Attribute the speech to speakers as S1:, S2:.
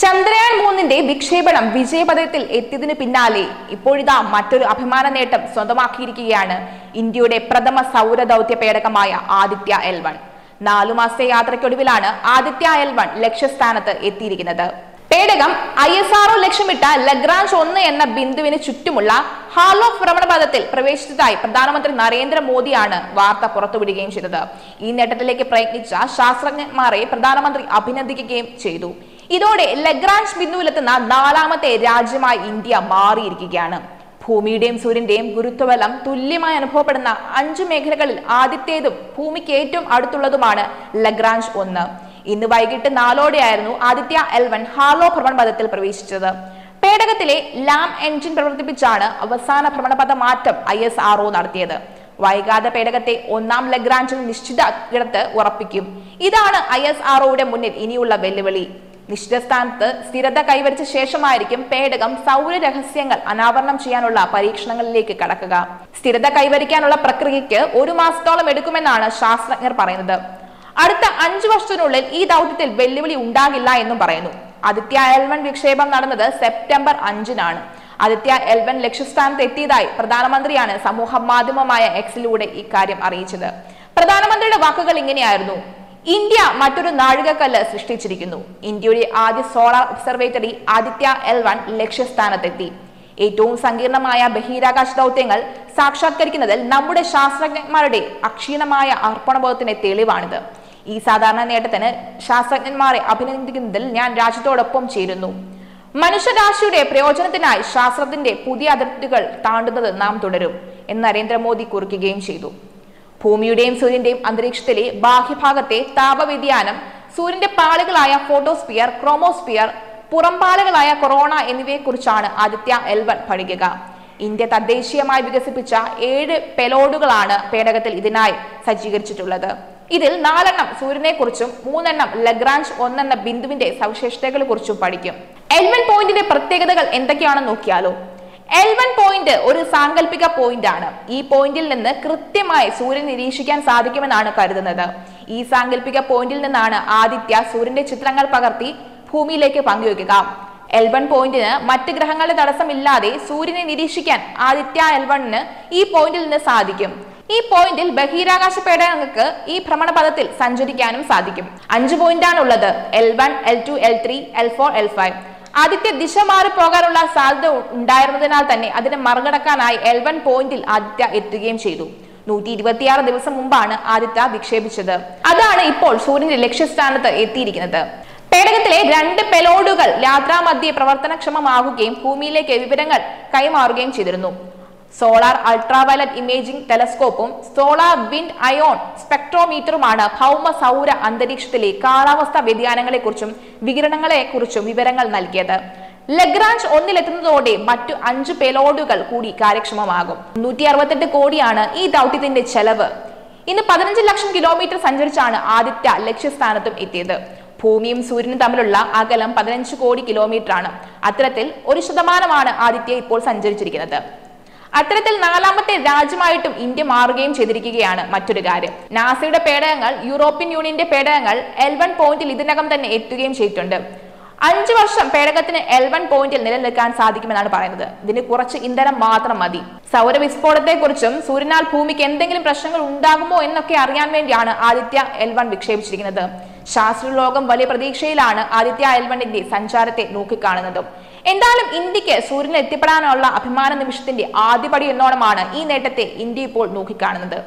S1: ചന്ദ്രയാൻ 3 വിക്ഷേപണം വിജയപഥത്തിൽ എത്തിയതിനു പിന്നാലെ ഇപ്പോഴിതാ മറ്റൊരു അഭിമാന നേട്ടം സ്വന്തമാക്കിയിരിക്കുകയാണ് ഇന്ത്യയുടെ പ്രഥമ സൗരദൗത്യ പേടകമായ ആദിത്യ L1. 4 മാസത്തെ യാത്രയ്ക്കൊടുവിലാണ് ആദിത്യ L1 ലക്ഷ്യസ്ഥാനത്ത് എത്തിയിരിക്കുന്നത്. പേടകം ISRO ലക്ഷ്യമിട്ട ലഗ്രാഞ്ച് 1 എന്ന ബിന്ദുവിന് ചുറ്റുമുള്ള ഹാലോ ഭ്രമണപഥത്തിൽ പ്രവേശിച്ചതായി പ്രധാനമന്ത്രി നരേന്ദ്രമോദിയാണ് വാർത്ത പുറത്തുവിടുകയും ചെയ്തത്. ഈ നേട്ടത്തിലേക്ക് പ്രയത്നിച്ച ശാസ്ത്രജ്ഞന്മാരെ പ്രധാനമന്ത്രി അഭിനന്ദിക്കുകയും ചെയ്തു. ഇതോടെ ലഗ്രാഞ്ച് ബിന്ദുവിലെത്തുന്ന 4ാമത്തെ രാജ്യമായി ഇന്ത്യ മാറിയിരിക്കുകയാണ്. ഭൂമിയുടെയും സൂര്യന്റെയും ഗുരുത്വബലം തുല്യമായി അനുഭവപ്പെടുന്ന 5 മേഖലകളിൽ ആദ്യത്തേതും ഭൂമിക്ക് ഏറ്റവും അടുത്തുള്ളതുമാണ് ലഗ്രാഞ്ച് 1. ഇന്ന് വൈകിട്ട് 4ഓടെയായിരുന്നു ആദിത്യ L1 ഹാലോ ഭ്രമണപഥത്തിൽ പ്രവേശിച്ചത്. പേടകത്തിലെ ലാം എൻജിൻ പ്രവർത്തിപ്പിച്ചാണ് അവസാന ഭ്രമണപഥ മാറ്റം ISRO നടത്തിയത്. വൈകാതെ പേടകത്തെ 1ാം ലഗ്രാഞ്ചിൽ നിശ്ചിത ഇടത്ത് ഉറപ്പിക്കും. ഇതാണ് ISROയുടെ മുന്നിൽ ഇനിയുള്ള വെല്ലുവിളി. നിശ്ചിത സ്ഥാനത്ത് സ്ഥിരത കൈവരിച്ച ശേഷമായിരിക്കും പേടകം സൗര രഹസ്യങ്ങൾ അനാവരണം ചെയ്യാനുള്ള പരീക്ഷണങ്ങളിലേക്ക് കടക്കുക. സ്ഥിരത കൈവരിക്കാനുള്ള പ്രക്രിയയ്ക്ക് 1 മാസത്തോളം എടുക്കുമെന്നാണ് ശാസ്ത്രജ്ഞർ പറയുന്നത്. അടുത്ത 5 വർഷത്തിനുള്ളിൽ ഈ ദൗത്യത്തിൽ വെല്ലുവിളി ഉണ്ടാകില്ല എന്നും പറയുന്നു. ആദിത്യ L1 വിക്ഷേപം നടന്നത് സെപ്റ്റംബർ 5-നാണ്. ആദിത്യ L1 ലക്ഷ്യസ്ഥാനത്ത് എത്തിയതായി പ്രധാനമന്ത്രിയാണ് സമൂഹ മാധ്യമമായ Xലൂടെ ഇക്കാര്യം അറിയിച്ചത്. പ്രധാനമന്ത്രിയുടെ വാക്കുകൾ ഇങ്ങനെയായിരുന്നു: ഇന്ത്യ മറ്റൊരു നാഴികക്കല്ല് സൃഷ്ടിച്ചിരിക്കുന്നു. ഇന്ത്യയുടെ ആദ്യ സോളാർ ഒബ്സർവേറ്ററി ആദിത്യ L1 ലക്ഷ്യസ്ഥാനത്തെത്തി. ഏറ്റവും സങ്കീർണമായ ബഹിരാകാശ ദൗത്യങ്ങൾ സാക്ഷാത്കരിക്കുന്നതിൽ നമ്മുടെ ശാസ്ത്രജ്ഞന്മാരുടെ അക്ഷീണമായ അർപ്പണബോധത്തിന്റെ തെളിവാണിത്. ഈ സാധാരണ നേട്ടത്തിന് ശാസ്ത്രജ്ഞന്മാരെ അഭിനന്ദിക്കുന്നതിൽ ഞാൻ രാജ്യത്തോടൊപ്പം ചേരുന്നു. മനുഷ്യരാശിയുടെ പ്രയോജനത്തിനായി ശാസ്ത്രത്തിന്റെ പുതിയ അതിർത്തികൾ താണ്ടുന്നത് നാം തുടരും എന്ന് നരേന്ദ്രമോദി കുറിക്കുകയും ചെയ്തു. ഭൂമിയുടെയും സൂര്യന്റെയും അന്തരീക്ഷത്തിലെ ബാഹ്യഭാഗത്തെ താപവ്യതിയാനം, സൂര്യന്റെ പാളികളായ ഫോട്ടോസ്ഫിയർ, ക്രോമോസ്ഫിയർ, പുറംപാളികളായ കൊറോണ എന്നിവയെക്കുറിച്ചാണ് ആദിത്യ L1 പഠിക്കുക. ഇന്ത്യ തദ്ദേശീയമായി വികസിപ്പിച്ച 7 പെലോഡുകളാണ് പേടകത്തിൽ ഇതിനായി സജ്ജീകരിച്ചിട്ടുള്ളത്. ഇതിൽ 4 എണ്ണം സൂര്യനെക്കുറിച്ചും 3 എണ്ണം ലഗ്രാഞ്ച് 1 എന്ന ബിന്ദുവിന്റെ സവിശേഷതകളെ കുറിച്ചും പഠിക്കും. L1 പോയിന്റിന്റെ പ്രത്യേകതകൾ എന്തൊക്കെയാണെന്ന് നോക്കിയാലോ. L1 പോയിന്റ് ഒരു സാങ്കല്പിക പോയിന്റ് ആണ്. ഈ പോയിന്റിൽ നിന്ന് കൃത്യമായി സൂര്യൻ നിരീക്ഷിക്കാൻ സാധിക്കുമെന്നാണ് കരുതുന്നത്. ഈ സാങ്കല്പിക പോയിന്റിൽ നിന്നാണ് ആദിത്യ സൂര്യന്റെ ചിത്രങ്ങൾ പകർത്തി ഭൂമിയിലേക്ക് പങ്കുവയ്ക്കുക. L1 പോയിന്റിന് മറ്റ് ഗ്രഹങ്ങളുടെ തടസ്സമില്ലാതെ സൂര്യനെ നിരീക്ഷിക്കാൻ ആദിത്യ L1ന് ഈ പോയിന്റിൽ നിന്ന് സാധിക്കും. ഈ പോയിന്റിൽ ബഹിരാകാശ പേടകങ്ങൾക്ക് ഈ ഭ്രമണപഥത്തിൽ സഞ്ചരിക്കാനും സാധിക്കും. 5 പോയിന്റാണുള്ളത്: L1, L2, L3, L4, L5. Aditya ദിശ മാറി പോകാനുള്ള സാധ്യത ഉണ്ടായിരുന്നതിനാൽ തന്നെ അതിനെ മറികടക്കാനായി L1 പോയിന്റിൽ ആദിത്യ എത്തുകയും ചെയ്തു. 126 ദിവസം മുമ്പാണ് ആദിത്യ വിക്ഷേപിച്ചത്. അതാണ് ഇപ്പോൾ സൂര്യന്റെ ലക്ഷ്യസ്ഥാനത്ത് എത്തിയിരിക്കുന്നത്. പേടകത്തിലെ 2 പെലോഡുകൾ യാത്രാമധ്യേ പ്രവർത്തനക്ഷമമാകുകയും ഭൂമിയിലേക്ക് വിവരങ്ങൾ കൈമാറുകയും ചെയ്തിരുന്നു. സോളാർ അൾട്രാവയലറ്റ് ഇമേജിംഗ് ടെലസ്കോപ്പും സോളാർ വിൻഡ് അയോൺ സ്പെക്ട്രോമീറ്ററുമാണ് ഭൗമ സൗര അന്തരീക്ഷത്തിലെ കാലാവസ്ഥാ വ്യതിയാനങ്ങളെക്കുറിച്ചും വികിരണങ്ങളെക്കുറിച്ചും വിവരങ്ങൾ നൽകിയത്. ലഗ്രാഞ്ച് 1-ലെത്തുന്നതോടെ മറ്റു 5 പെലോഡുകൾ കൂടി കാര്യക്ഷമമാകും. 368 കോടിയാണ് ഈ ദൗത്യത്തിന്റെ ചെലവ്. ഇന്ന് 15 ലക്ഷം കിലോമീറ്റർ സഞ്ചരിച്ചാണ് ആദിത്യ ലക്ഷ്യസ്ഥാനത്തും എത്തിയത്. ഭൂമിയും സൂര്യനും തമ്മിലുള്ള അകലം 15 കോടി കിലോമീറ്ററാണ്. അത്തരത്തിൽ 1% ആദിത്യ ഇപ്പോൾ സഞ്ചരിച്ചിരിക്കുന്നത്. അത്തരത്തിൽ 4ാമത്തെ രാജ്യമായിട്ടും ഇന്ത്യ മാറുകയും ചെയ്തിരിക്കുകയാണ് മറ്റൊരു കാര്യം. നാസയുടെ പേടകങ്ങൾ, യൂറോപ്യൻ യൂണിയന്റെ പേടകങ്ങൾ L1 പോയിന്റിൽ ഇതിനകം തന്നെ എത്തുകയും ചെയ്തിട്ടുണ്ട്. 5 വർഷം പേടകത്തിന് L1 പോയിന്റിൽ നിലനിൽക്കാൻ സാധിക്കുമെന്നാണ് പറയുന്നത്. ഇതിന് കുറച്ച് ഇന്ധനം മാത്രം മതി. സൗര വിസ്ഫോടനത്തെക്കുറിച്ചും സൂര്യനാൽ ഭൂമിക്ക് എന്തെങ്കിലും പ്രശ്നങ്ങൾ ഉണ്ടാകുമോ എന്നൊക്കെ അറിയാൻ വേണ്ടിയാണ് ആദിത്യ L1 വിക്ഷേപിച്ചിരിക്കുന്നത്. ശാസ്ത്രലോകം വലിയ പ്രതീക്ഷയിലാണ് ആദിത്യ L1ന്റെ സഞ്ചാരത്തെ നോക്കിക്കാണുന്നതും. എന്തായാലും ഇന്ത്യക്ക് സൂര്യനിൽ എത്തിപ്പെടാനുള്ള അഭിമാന നിമിഷത്തിന്റെ ആദ്യപടി എന്നോണമാണ് ഈ നേട്ടത്തെ ഇന്ത്യ ഇപ്പോൾ നോക്കിക്കാണുന്നത്.